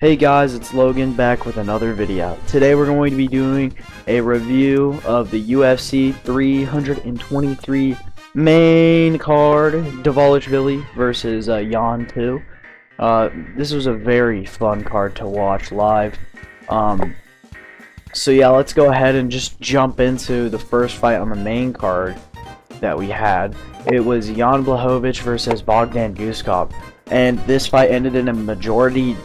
Hey guys, it's Logan back with another video. Today we're going to be doing a review of the UFC 323 main card, Dvalishvili versus Jan 2. This was a very fun card to watch live. So yeah, let's go ahead and just jump into the first fight on the main card that we had. It was Jan Blachowicz versus Bogdan Guskov, and this fight ended in a majority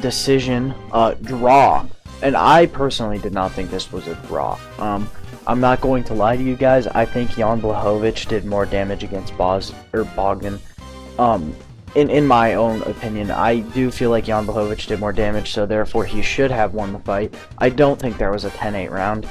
decision draw, and I personally did not think this was a draw. I'm not going to lie to you guys. I think Jan Blachowicz did more damage against Bogdan. In my own opinion, I do feel like Jan Blachowicz did more damage, so therefore he should have won the fight. I don't think there was a 10-8 round.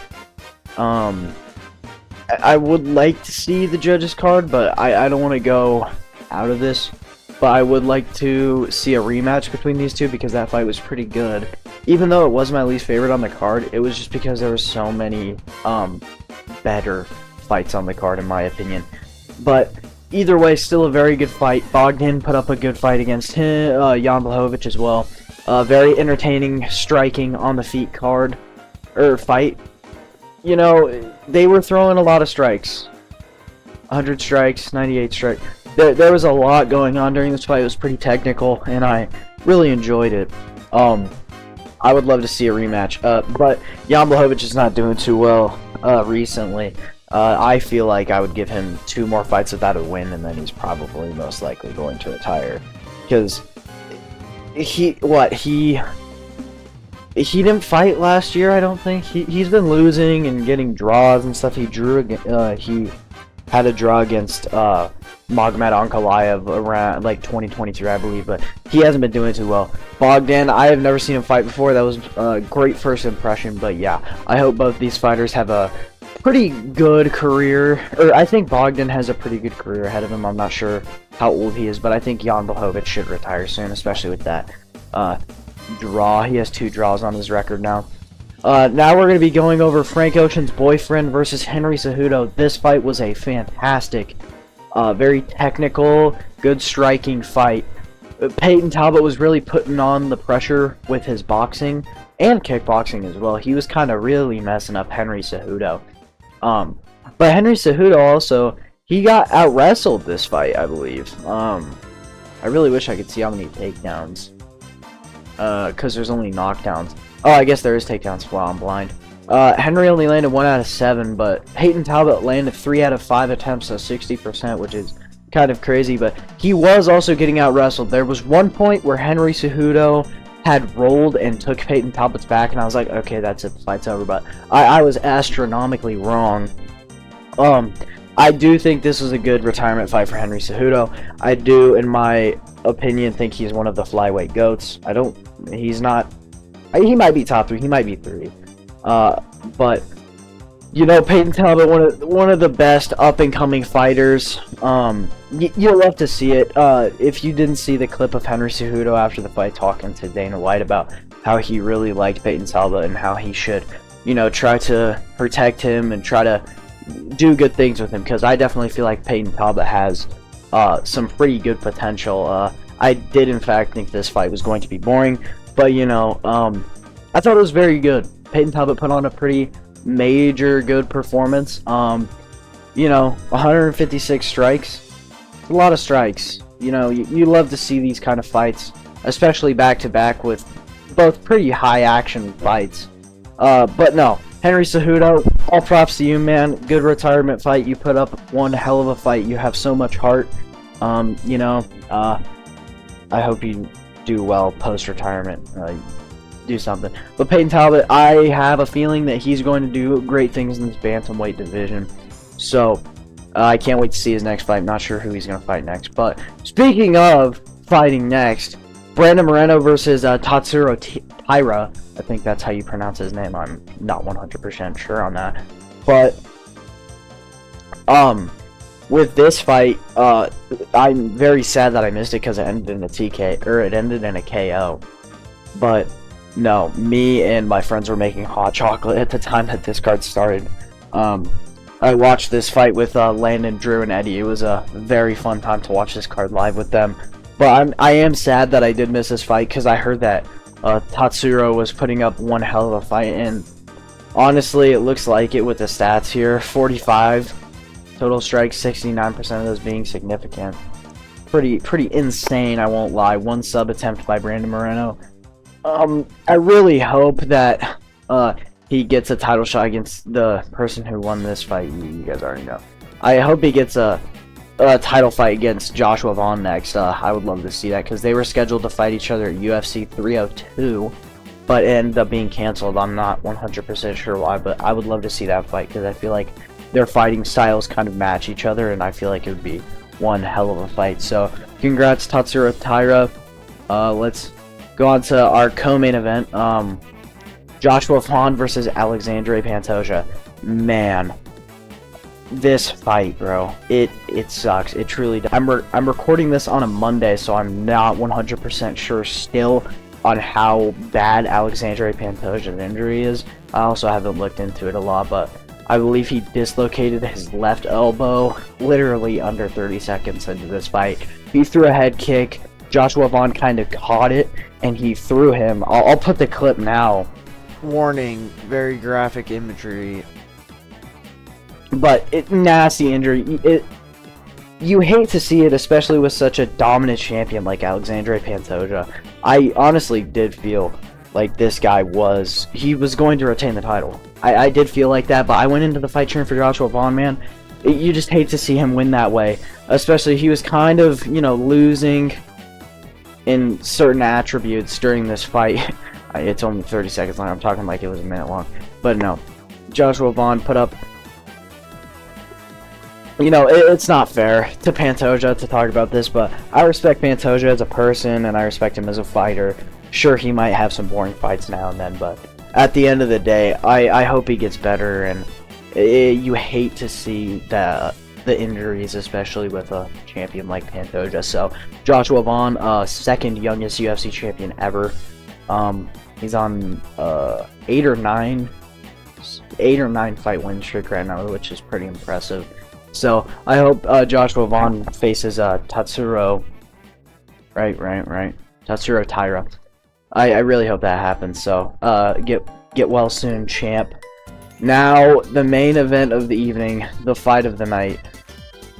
I would like to see the judges card, but I don't want to go out of this. But I would like to see a rematch between these two because that fight was pretty good. Even though it was my least favorite on the card, it was just because there were so many better fights on the card in my opinion. But either way, still a very good fight. Bogdan put up a good fight against him, Jan Blachowicz as well. Very entertaining striking on the feet card, fight. You know, they were throwing a lot of strikes. 100 strikes, 98 strikes. There was a lot going on during this fight. It was pretty technical, and I really enjoyed it. I would love to see a rematch. But Jan Blachowicz is not doing too well recently. I feel like I would give him 2 more fights without a win, and then he's probably most likely going to retire. Because he didn't fight last year, I don't think. He's been losing and getting draws and stuff. He had a draw against Magomed Ankalaev around like 2023, I believe, but he hasn't been doing too well. Bogdan, I have never seen him fight before. That was a great first impression, but yeah, I hope both these fighters have a pretty good career, or I think Bogdan has a pretty good career ahead of him. I'm not sure how old he is, but I think Jan Blachowicz should retire soon, especially with that draw. He has 2 draws on his record now. Now we're going to be going over Frank Ocean's boyfriend versus Henry Cejudo. This fight was a fantastic, very technical, good striking fight. Peyton Talbot was really putting on the pressure with his boxing and kickboxing as well. He was kind of really messing up Henry Cejudo. But Henry Cejudo also, he got out-wrestled this fight, I believe. I really wish I could see how many takedowns, because there's only knockdowns. Oh, I guess there is takedowns while I'm blind. Henry only landed 1 out of 7, but Peyton Talbot landed 3 out of 5 attempts, so 60%, which is kind of crazy, but he was also getting out-wrestled. There was one point where Henry Cejudo had rolled and took Peyton Talbot's back, and I was like, okay, that's it, the fight's over, but I was astronomically wrong. I do think this was a good retirement fight for Henry Cejudo. I do, in my opinion, think he's one of the flyweight GOATs. He's not... He might be top 3. He might be 3. But you know, Peyton Talbot, one of the best up and coming fighters. You'll love to see it. If you didn't see the clip of Henry Cejudo after the fight talking to Dana White about how he really liked Peyton Talbot and how he should, you know, try to protect him and try to do good things with him, because I definitely feel like Peyton Talbot has some pretty good potential. I did in fact think this fight was going to be boring. But, you know, I thought it was very good. Peyton Talbot put on a pretty major good performance. You know, 156 strikes. A lot of strikes. You know, you love to see these kind of fights, especially back-to-back with both pretty high-action fights. But no, Henry Cejudo, all props to you, man. Good retirement fight. You put up one hell of a fight. You have so much heart. You know, I hope you do well post-retirement, do something. But Peyton Talbot, I have a feeling that he's going to do great things in this bantamweight division. So, I can't wait to see his next fight. I'm not sure who he's going to fight next. But, speaking of fighting next, Brandon Moreno versus Tatsuro Taira. I think that's how you pronounce his name. I'm not 100% sure on that. But, with this fight, I'm very sad that I missed it because it ended in a it ended in a KO. But no, me and my friends were making hot chocolate at the time that this card started. I watched this fight with Landon, Drew, and Eddie. It was a very fun time to watch this card live with them. But I am sad that I did miss this fight because I heard that Tatsuro was putting up one hell of a fight, and honestly, it looks like it with the stats here. 45 total strikes, 69% of those being significant. Pretty insane, I won't lie. One sub attempt by Brandon Moreno. I really hope that he gets a title shot against the person who won this fight. You guys already know. I hope he gets a title fight against Joshua Vaughn next. I would love to see that, because they were scheduled to fight each other at UFC 302, but it ended up being canceled. I'm not 100% sure why, but I would love to see that fight, because I feel like their fighting styles kind of match each other, and I feel like it would be one hell of a fight. So congrats, Tatsuro Taira. Let's go on to our co-main event. Joshua Vaughn versus Alexandre Pantoja. Man, this fight, bro, it sucks. It truly does. I'm recording this on a Monday, so I'm not 100% sure still on how bad Alexandre Pantoja's injury is. I also haven't looked into it a lot, but I believe he dislocated his left elbow literally under 30 seconds into this fight. He threw a head kick. Joshua Vaughn kind of caught it, and he threw him. I'll put the clip now. Warning, very graphic imagery. But nasty injury. You hate to see it, especially with such a dominant champion like Alexandre Pantoja. I honestly did feel like this guy was going to retain the title. I did feel like that, but I went into the fight cheering for Joshua Vaughn, man. You just hate to see him win that way. Especially, he was kind of, losing in certain attributes during this fight. It's only 30 seconds long. I'm talking like it was a minute long. But no. Joshua Vaughn put up... it's not fair to Pantoja to talk about this, but I respect Pantoja as a person, and I respect him as a fighter. Sure, he might have some boring fights now and then, but at the end of the day, I hope he gets better, and you hate to see the injuries, especially with a champion like Pantoja. So, Joshua Vaughn, second youngest UFC champion ever. He's on 8 or 9 fight win streak right now, which is pretty impressive. So I hope Joshua Vaughn faces Tatsuro. Right. Tatsuro Taira. I really hope that happens. So get well soon, champ. Now the main event of the evening, the fight of the night.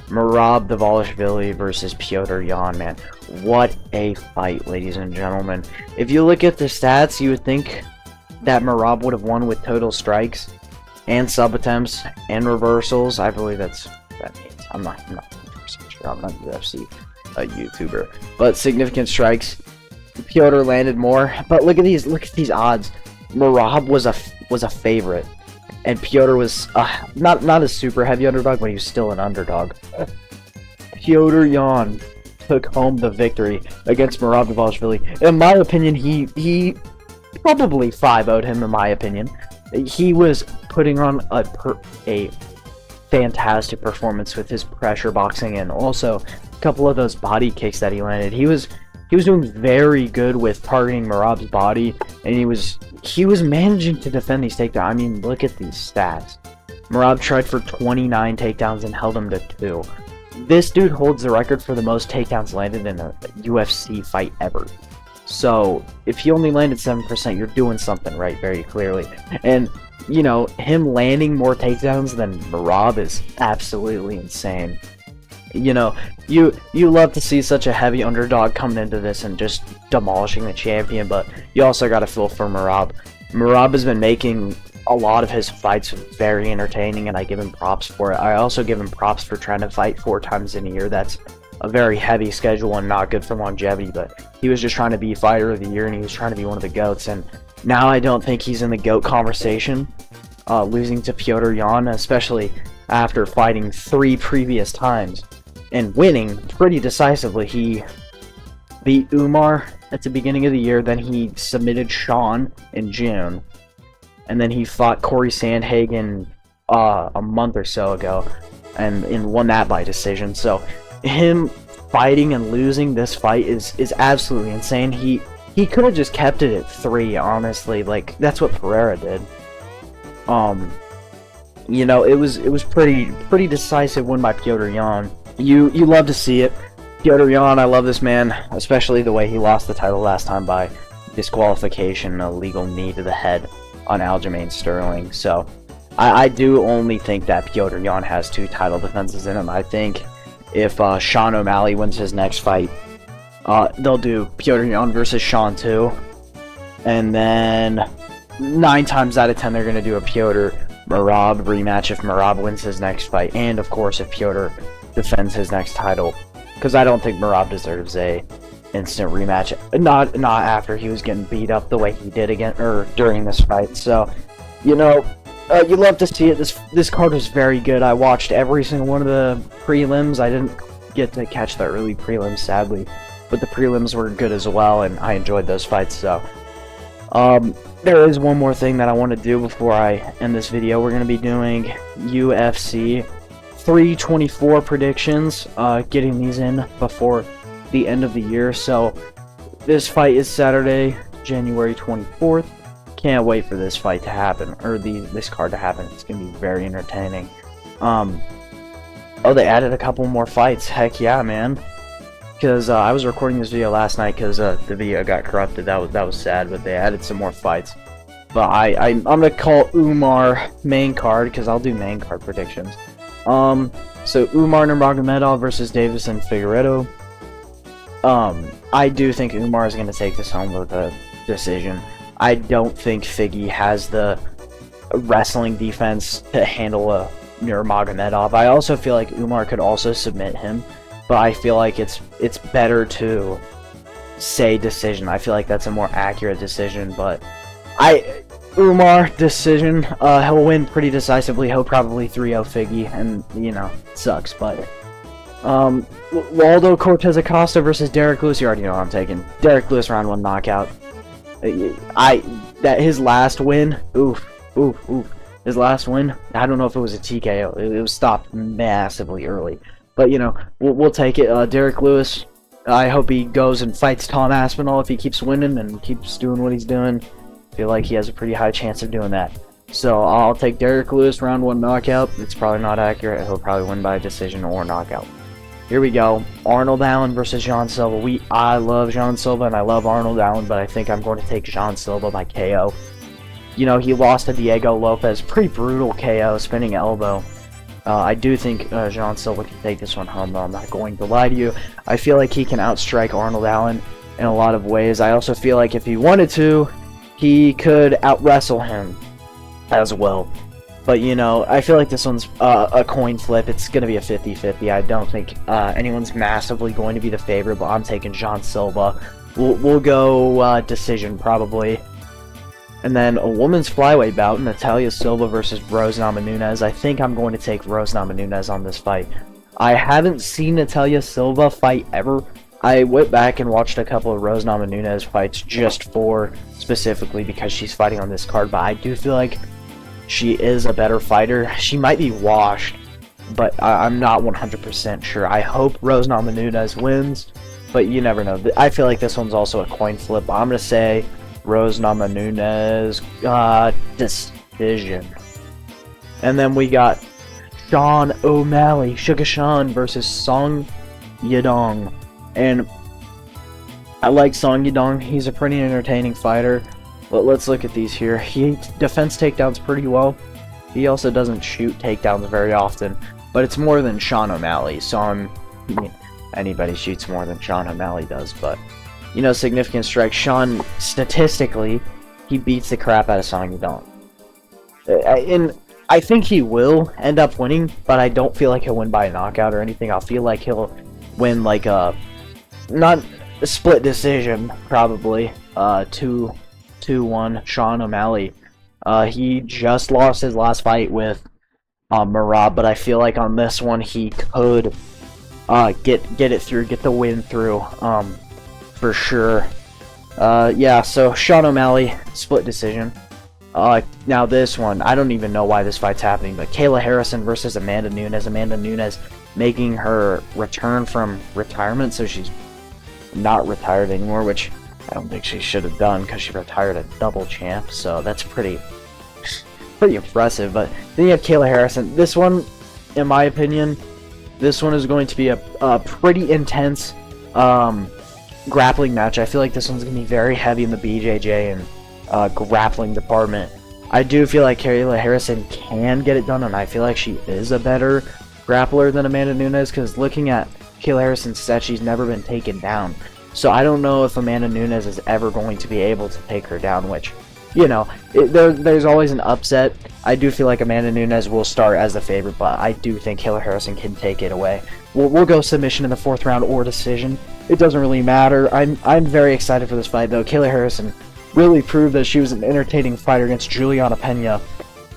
Merab Dvalishvili versus Petr Yan, man. What a fight, ladies and gentlemen. If you look at the stats, you would think that Merab would have won with total strikes and sub attempts and reversals. I believe that means. I'm not 100% sure. I'm not a UFC YouTuber. But significant strikes. Petr landed more. But look at these odds. Merab was a favorite. And Petr was not a super heavy underdog, but he was still an underdog. Petr Yan took home the victory against Merab Dvalishvili. In my opinion, he probably 5-0'd him, in my opinion. He was putting on a fantastic performance with his pressure boxing, and also a couple of those body kicks that he landed. He was doing very good with targeting Merab's body, and he was managing to defend these takedowns. I mean, look at these stats. Merab tried for 29 takedowns and held him to 2. This dude holds the record for the most takedowns landed in a UFC fight ever. So, if he only landed 7%, you're doing something right, very clearly. And, him landing more takedowns than Merab is absolutely insane. You love to see such a heavy underdog coming into this and just demolishing the champion, but you also got to feel for Merab. Merab has been making a lot of his fights very entertaining, and I give him props for it. I also give him props for trying to fight 4 times in a year. That's a very heavy schedule and not good for longevity, but he was just trying to be fighter of the year, and he was trying to be one of the GOATs, and now I don't think he's in the GOAT conversation, losing to Petr Yan, especially after fighting 3 previous times and winning pretty decisively. He beat Umar at the beginning of the year, then he submitted Sean in June, and then he fought Corey Sandhagen a month or so ago and won that by decision. So him fighting and losing this fight is absolutely insane. He could have just kept it at 3, honestly. Like, that's what Pereira did. It was pretty decisive win by Petr Yan. You love to see it. Petr Yan, I love this man, especially the way he lost the title last time by disqualification, a legal knee to the head on Aljamain Sterling. So I do only think that Petr Yan has 2 title defenses in him. I think if Sean O'Malley wins his next fight, they'll do Petr Yan versus Sean 2. And then 9 times out of 10 they're going to do a Petr Merab rematch if Merab wins his next fight. And of course if Petr defends his next title. Because I don't think Merab deserves a instant rematch. Not after he was getting beat up the way he did during this fight. So, you know, you love to see it. This card was very good. I watched every single one of the prelims. I didn't get to catch the early prelims, sadly, but the prelims were good as well, and I enjoyed those fights. So, there is one more thing that I want to do before I end this video. We're going to be doing UFC 324 predictions, getting these in before the end of the year. So, this fight is Saturday, January 24th. Can't wait for this fight to happen, or this card to happen. It's gonna be very entertaining. Oh, they added a couple more fights. Heck yeah, man. Because I was recording this video last night because the video got corrupted. That was sad, but they added some more fights. But I'm gonna call Umar main card because I'll do main card predictions. So Umar Nurmagomedov versus Davison Figueiredo. I do think Umar is gonna take this home with a decision. I don't think Figgy has the wrestling defense to handle a Nurmagomedov. I also feel like Umar could also submit him, but I feel like it's better to say decision. I feel like that's a more accurate decision, but Umar decision, he'll win pretty decisively. He'll probably 3-0 Figgy, and you know, it sucks, but Waldo Cortez Acosta versus Derek Lewis. You already know what I'm taking. Derek Lewis round 1 knockout. His last win, his last win, I don't know if it was a TKO. It was stopped massively early, but you know, we'll take it. Derek Lewis, I hope he goes and fights Tom Aspinall if he keeps winning and keeps doing what he's doing. I feel like he has a pretty high chance of doing that. So I'll take Derek Lewis round 1 knockout. It's probably not accurate. He'll probably win by decision or knockout. Here we go. Arnold Allen versus Jean Silva. I love Jean Silva and I love Arnold Allen, but I think I'm going to take Jean Silva by KO. You know, he lost to Diego Lopez. Pretty brutal KO, spinning elbow. I do think Jean Silva can take this one home, though. I'm not going to lie to you. I feel like he can outstrike Arnold Allen in a lot of ways. I also feel like if he wanted to, he could out-wrestle him as well. But, you know, I feel like this one's a coin flip. It's going to be a 50-50. I don't think anyone's massively going to be the favorite, but I'm taking Jean Silva. We'll go decision, probably. And then a women's flyweight bout, Natalia Silva versus Rose Namajunas. I think I'm going to take Rose Namajunas on this fight. I haven't seen Natalia Silva fight ever. I went back and watched a couple of Rose Namajunas fights just specifically because she's fighting on this card, but I do feel like she is a better fighter. She might be washed, but I'm not 100% sure. I hope Rose Namajunas wins, but you never know. I feel like this one's also a coin flip. I'm going to say Rose Namajunas decision. And then we got Sean O'Malley, Sugar Sean versus Song Yadong. And I like Song Yadong. He's a pretty entertaining fighter. But let's look at these here. He defends takedowns pretty well. He also doesn't shoot takedowns very often. But it's more than Sean O'Malley. So anybody shoots more than Sean O'Malley does. But, you know, significant strike. Sean, statistically, he beats the crap out of Song Yadong. And I think he will end up winning. But I don't feel like he'll win by a knockout or anything. I feel like he'll win like a... not a split decision, probably. 2-1 Sean O'Malley. He just lost his last fight with Merab, but I feel like on this one he could get it through, get the win through, for sure. Yeah, so Sean O'Malley, split decision. Now this one, I don't even know why this fight's happening, but Kayla Harrison versus Amanda Nunes. Amanda Nunes making her return from retirement, so she's not retired anymore, which I don't think she should have done because she retired a double champ, so that's pretty impressive. But then you have Kayla Harrison. This one, in my opinion, this one is going to be a pretty intense grappling match, I feel like this one's going to be very heavy in the BJJ and grappling department. I do feel like Kayla Harrison can get it done, and I feel like she is a better grappler than Amanda Nunes, because looking at Kayla Harrison's stats, she's never been taken down. So I don't know if Amanda Nunes is ever going to be able to take her down, which, you know, there's always an upset. I do feel like Amanda Nunes will start as the favorite, but I do think Kayla Harrison can take it away. We'll go submission in the 4th round or decision. It doesn't really matter. I'm very excited for this fight, though. Kayla Harrison really proved that she was an entertaining fighter against Juliana Pena.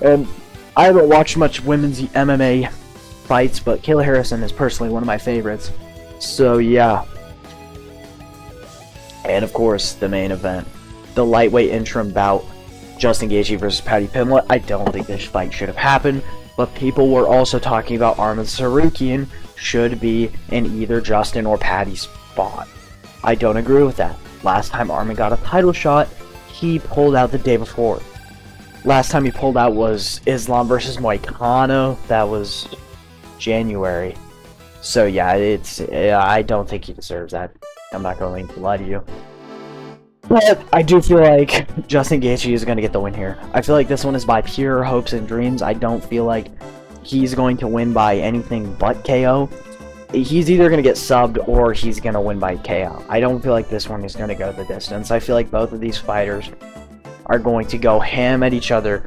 And I haven't watched much women's MMA fights, but Kayla Harrison is personally one of my favorites. So, yeah. And, of course, the main event. The lightweight interim bout. Justin Gaethje versus Paddy Pimblett. I don't think this fight should have happened, but people were also talking about Arman Tsarukyan should be in either Justin or Paddy's spot. I don't agree with that. Last time Arman got a title shot, he pulled out the day before. Last time he pulled out was Islam versus Moicano. That was January. So yeah, I don't think he deserves that. I'm not going to lie to you. But I do feel like Justin Gaethje is going to get the win here. I feel like this one is by pure hopes and dreams. I don't feel like he's going to win by anything but KO. He's either going to get subbed or he's going to win by KO. I don't feel like this one is going to go the distance. I feel like both of these fighters are going to go ham at each other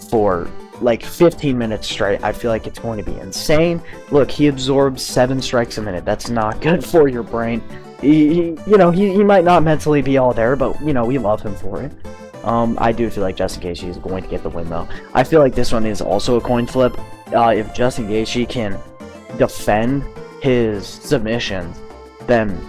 for like 15 minutes straight. I feel like it's going to be insane. Look, he absorbs 7 strikes a minute. That's not good for your brain. He might not mentally be all there, but, you know, we love him for it. I do feel like Justin Gaethje is going to get the win, though. I feel like this one is also a coin flip. If Justin Gaethje can defend his submissions, then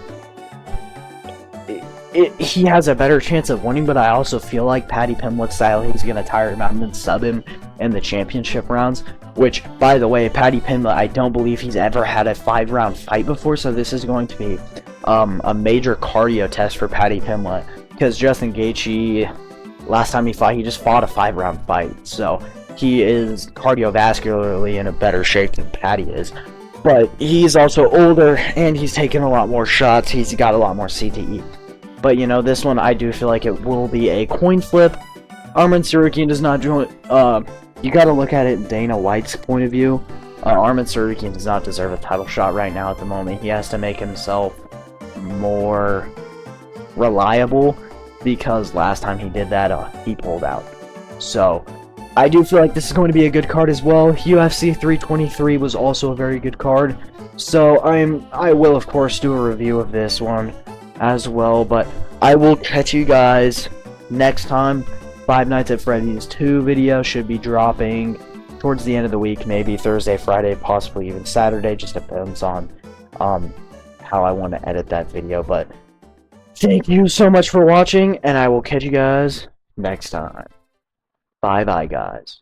he has a better chance of winning, but I also feel like Paddy Pimblett's style, he's going to tire him out and then sub him in the championship rounds, which, by the way, Paddy Pimblett, I don't believe he's ever had a 5-round fight before, so this is going to be a major cardio test for Paddy Pimblett, because Justin Gaethje, last time he fought, he just fought a 5-round fight, so he is cardiovascularly in a better shape than Paddy is. But he's also older, and he's taken a lot more shots. He's got a lot more CTE. But, you know, this one, I do feel like it will be a coin flip. Arman Tsarukyan does not join. You got to look at it Dana White's point of view. Arman Tsarukyan does not deserve a title shot right now at the moment. He has to make himself more reliable, because last time he did that, he pulled out. So I do feel like this is going to be a good card as well. UFC 323 was also a very good card. So I will, of course, do a review of this one as well. But I will catch you guys next time. Five Nights at Freddy's 2 video should be dropping towards the end of the week. Maybe Thursday, Friday, possibly even Saturday. Just depends on how I want to edit that video. But thank you so much for watching, and I will catch you guys next time. Bye-bye, guys.